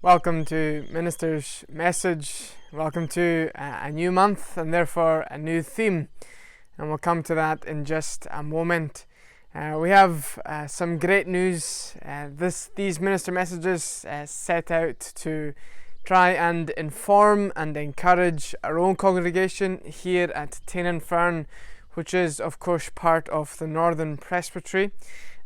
Welcome to Minister's Message. Welcome to a new month and therefore a new theme. And we'll come to that in just a moment. We have some great news. These Minister Messages set out to try and inform and encourage our own congregation here at Fern, which is of course part of the Northern Presbytery.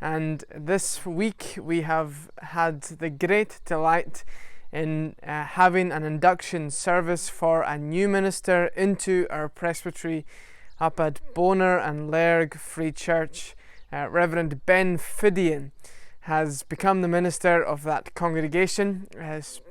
And this week we have had the great delight in having an induction service for a new minister into our presbytery up at Bonar and Lairg Free Church. Rev Ben Fiddian has become the minister of that congregation.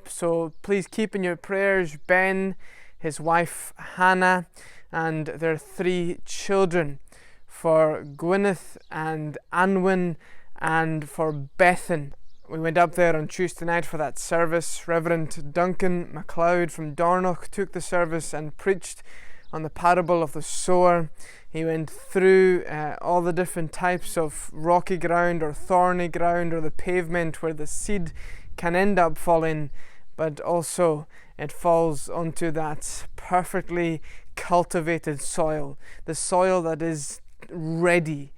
So please keep in your prayers Ben, his wife Hannah, and their 3 children, for Gwyneth and Anwin and for Bethan. We went up there on Tuesday night for that service. Reverend Duncan MacLeod from Dornoch took the service and preached on the parable of the sower. He went through all the different types of rocky ground or thorny ground or the pavement where the seed can end up falling, but also it falls onto that perfectly cultivated soil, the soil that is ready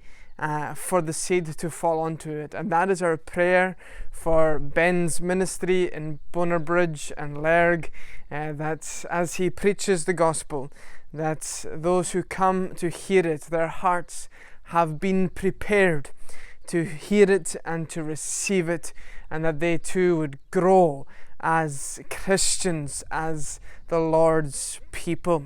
for the seed to fall onto it. And that is our prayer for Ben's ministry in Bonar Bridge and Lairg, that as he preaches the gospel, that those who come to hear it, their hearts have been prepared to hear it and to receive it, and that they too would grow as Christians, as the Lord's people.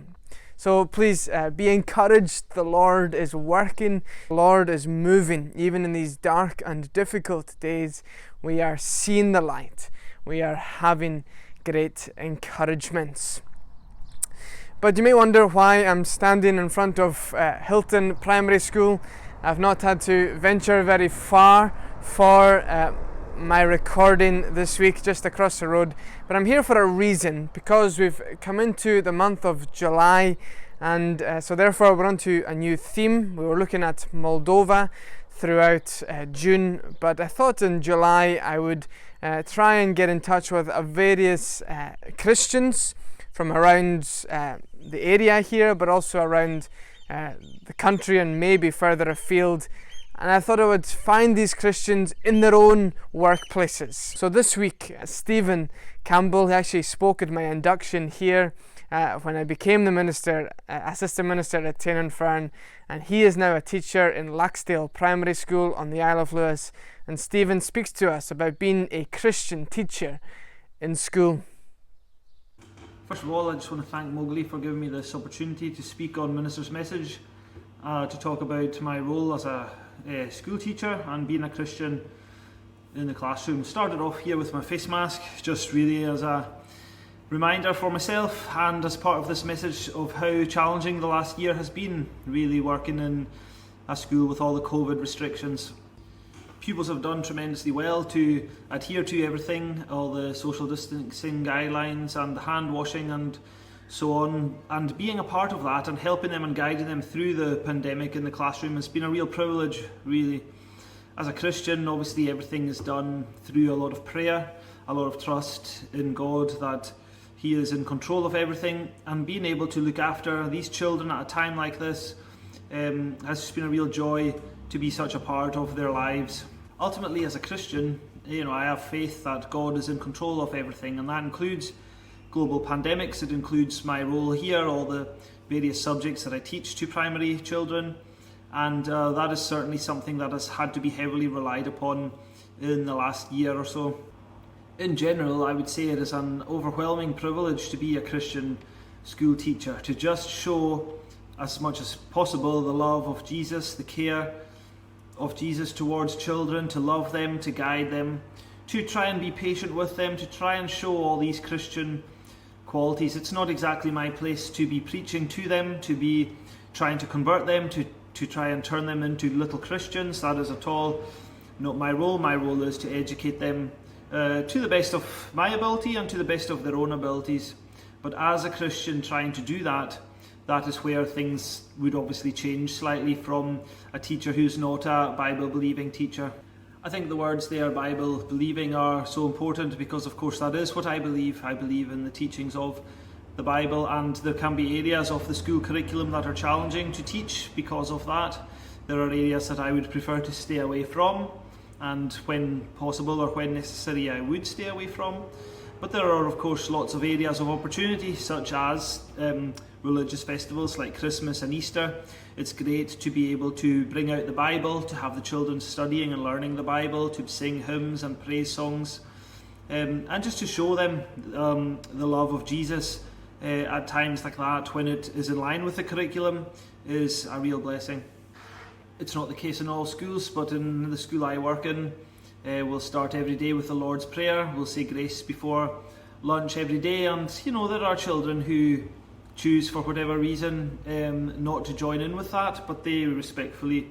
So please be encouraged. The Lord is working. The Lord is moving. Even in these dark and difficult days, we are seeing the light. We are having great encouragements. But you may wonder why I'm standing in front of Hilton Primary School. I've not had to venture very far for my recording this week, just across the road, but I'm here for a reason, because we've come into the month of July, and so therefore we're on to a new theme. We were looking at Moldova throughout June, but I thought in July I would try and get in touch with various Christians from around the area here, but also around the country and maybe further afield. And I thought I would find these Christians in their own workplaces. So this week, Stephen Campbell, he actually spoke at my induction here when I became the minister, assistant minister at Fern, and he is now a teacher in Laxdale Primary School on the Isle of Lewis. And Stephen speaks to us about being a Christian teacher in school. First of all, I just want to thank Mowgli for giving me this opportunity to speak on Minister's Message, to talk about my role as a school teacher and being a Christian in the classroom. Started off here with my face mask, just really as a reminder for myself and as part of this message of how challenging the last year has been, really working in a school with all the COVID restrictions. Pupils have done tremendously well to adhere to everything, all the social distancing guidelines and the hand washing and so on, and being a part of that and helping them and guiding them through the pandemic in the classroom has been a real privilege, really. As a Christian, obviously everything is done through a lot of prayer, a lot of trust in God that He is in control of everything, and being able to look after these children at a time like this has just been a real joy to be such a part of their lives. Ultimately, as a Christian, I have faith that God is in control of everything, and that includes global pandemics. It includes my role here, all the various subjects that I teach to primary children, and that is certainly something that has had to be heavily relied upon in the last year or so. In general, I would say it is an overwhelming privilege to be a Christian school teacher, to just show as much as possible the love of Jesus, the care of Jesus towards children, to love them, to guide them, to try and be patient with them, to try and show all these Christian qualities. It's not exactly my place to be preaching to them, to be trying to convert them, to try and turn them into little Christians. That is at all not my role. My role is to educate them to the best of my ability and to the best of their own abilities. But as a Christian trying to do that, that is where things would obviously change slightly from a teacher who's not a Bible-believing teacher. I think the words there, Bible believing, are so important because of course that is what I believe. I believe in the teachings of the Bible, and there can be areas of the school curriculum that are challenging to teach because of that. There are areas that I would prefer to stay away from, and when possible or when necessary I would stay away from. But there are of course lots of areas of opportunity, such as religious festivals like Christmas and Easter. It's great to be able to bring out the Bible, to have the children studying and learning the Bible, to sing hymns and praise songs, and just to show them the love of Jesus at times like that, when it is in line with the curriculum, is a real blessing. It's not the case in all schools, but in the school I work in, we'll start every day with the Lord's Prayer. We'll say grace before lunch every day, and there are children who choose for whatever reason not to join in with that, but they respectfully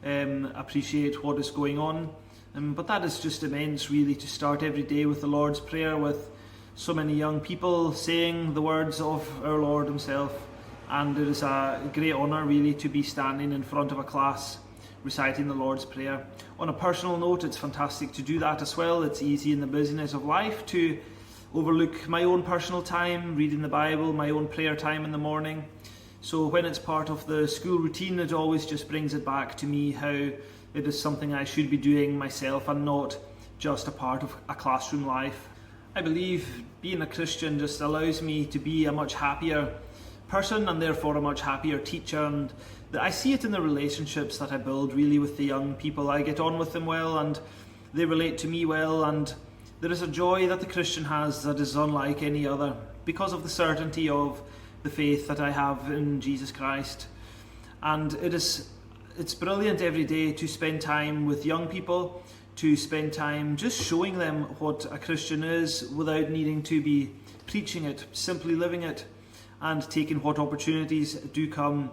appreciate what is going on. But that is just immense, really, to start every day with the Lord's Prayer, with so many young people saying the words of our Lord himself. And it is a great honour, really, to be standing in front of a class reciting the Lord's Prayer. On a personal note, it's fantastic to do that as well. It's easy in the busyness of life to overlook my own personal time, reading the Bible, my own prayer time in the morning. So when it's part of the school routine, it always just brings it back to me how it is something I should be doing myself and not just a part of a classroom life. I believe being a Christian just allows me to be a much happier person and therefore a much happier teacher, and I see it in the relationships that I build really with the young people. I get on with them well and they relate to me well, and there is a joy that the Christian has that is unlike any other because of the certainty of the faith that I have in Jesus Christ. And it's brilliant every day to spend time with young people, to spend time just showing them what a Christian is without needing to be preaching it, simply living it and taking what opportunities do come.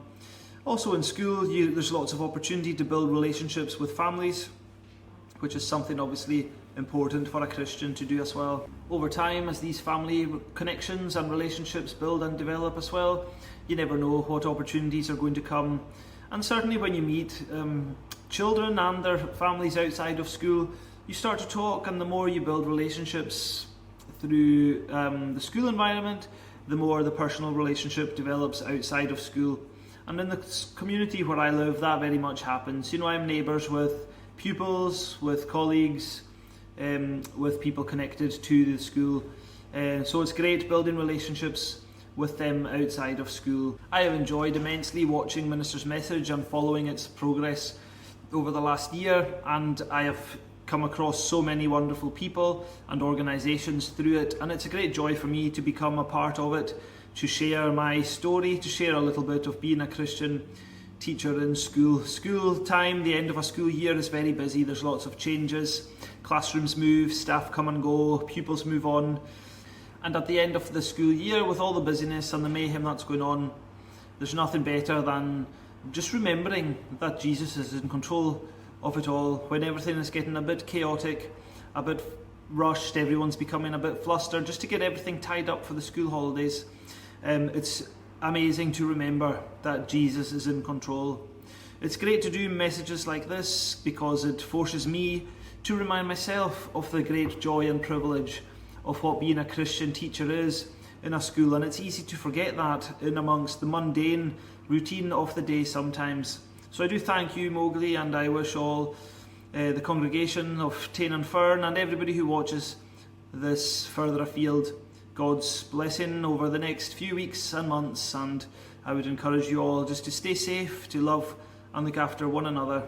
Also in school, there's lots of opportunity to build relationships with families, which is something obviously important for a Christian to do as well. Over time, as these family connections and relationships build and develop as well, you never know what opportunities are going to come. And certainly when you meet children and their families outside of school, you start to talk, and the more you build relationships through the school environment, the more the personal relationship develops outside of school. And in the community where I live, that very much happens. I'm neighbours with pupils, with colleagues, with people connected to the school. So it's great building relationships with them outside of school. I have enjoyed immensely watching Minister's Message and following its progress over the last year, and I have come across so many wonderful people and organisations through it, and it's a great joy for me to become a part of it, to share my story, to share a little bit of being a Christian teacher in school. School time, the end of a school year, is very busy. There's lots of changes, classrooms move, staff come and go, pupils move on, and at the end of the school year, with all the busyness and the mayhem that's going on, there's nothing better than just remembering that Jesus is in control of it all. When everything is getting a bit chaotic, a bit rushed, everyone's becoming a bit flustered, just to get everything tied up for the school holidays. It's amazing to remember that Jesus is in control. It's great to do messages like this because it forces me to remind myself of the great joy and privilege of what being a Christian teacher is in a school, and it's easy to forget that in amongst the mundane routine of the day sometimes. So I do thank you, Mowgli, and I wish all the congregation of Tain and Fern and everybody who watches this further afield God's blessing over the next few weeks and months, and I would encourage you all just to stay safe, to love and look after one another,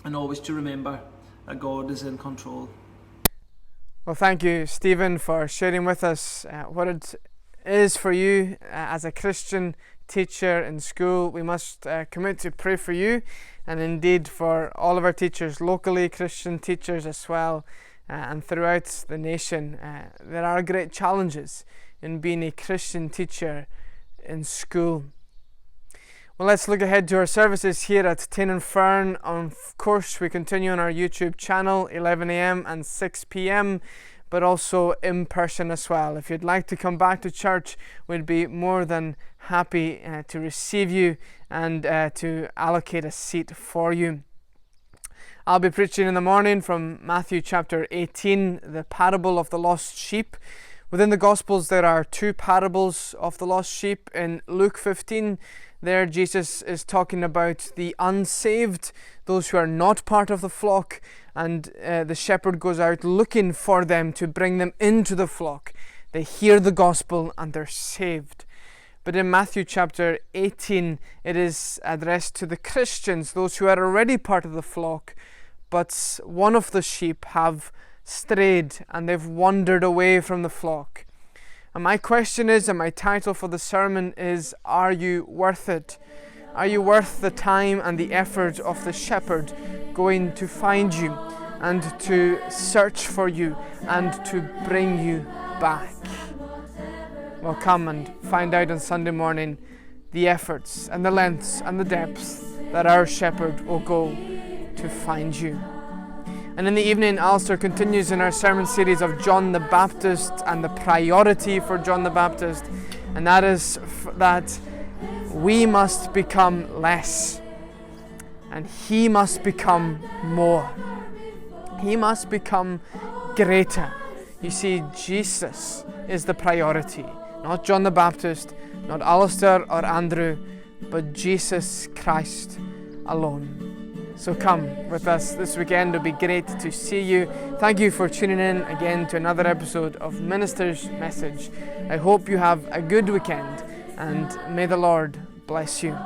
and always to remember that God is in control. Well, thank you, Stephen, for sharing with us what it is for you as a Christian teacher in school. We must commit to pray for you, and indeed for all of our teachers locally, Christian teachers as well, and throughout the nation. There are great challenges in being a Christian teacher in school. Well, let's look ahead to our services here at Tain and Fern. Of course, we continue on our YouTube channel, 11 a.m. and 6 p.m., but also in person as well. If you'd like to come back to church, we'd be more than happy to receive you and to allocate a seat for you. I'll be preaching in the morning from Matthew chapter 18, the parable of the lost sheep. Within the Gospels there are two parables of the lost sheep. In Luke 15, there Jesus is talking about the unsaved, those who are not part of the flock, and the shepherd goes out looking for them to bring them into the flock. They hear the gospel and they're saved. But in Matthew chapter 18, it is addressed to the Christians, those who are already part of the flock, but one of the sheep have strayed and they've wandered away from the flock. And my question is, and my title for the sermon is, are you worth it? Are you worth the time and the effort of the shepherd going to find you and to search for you and to bring you back? Well, come and find out on Sunday morning the efforts and the lengths and the depths that our shepherd will go to find you. And in the evening, Alistair continues in our sermon series of John the Baptist and the priority for John the Baptist, and that is that we must become less and he must become more. He must become greater. You see, Jesus is the priority. Not John the Baptist, not Alistair or Andrew, but Jesus Christ alone. So come with us this weekend. It'll be great to see you. Thank you for tuning in again to another episode of Minister's Message. I hope you have a good weekend and may the Lord bless you.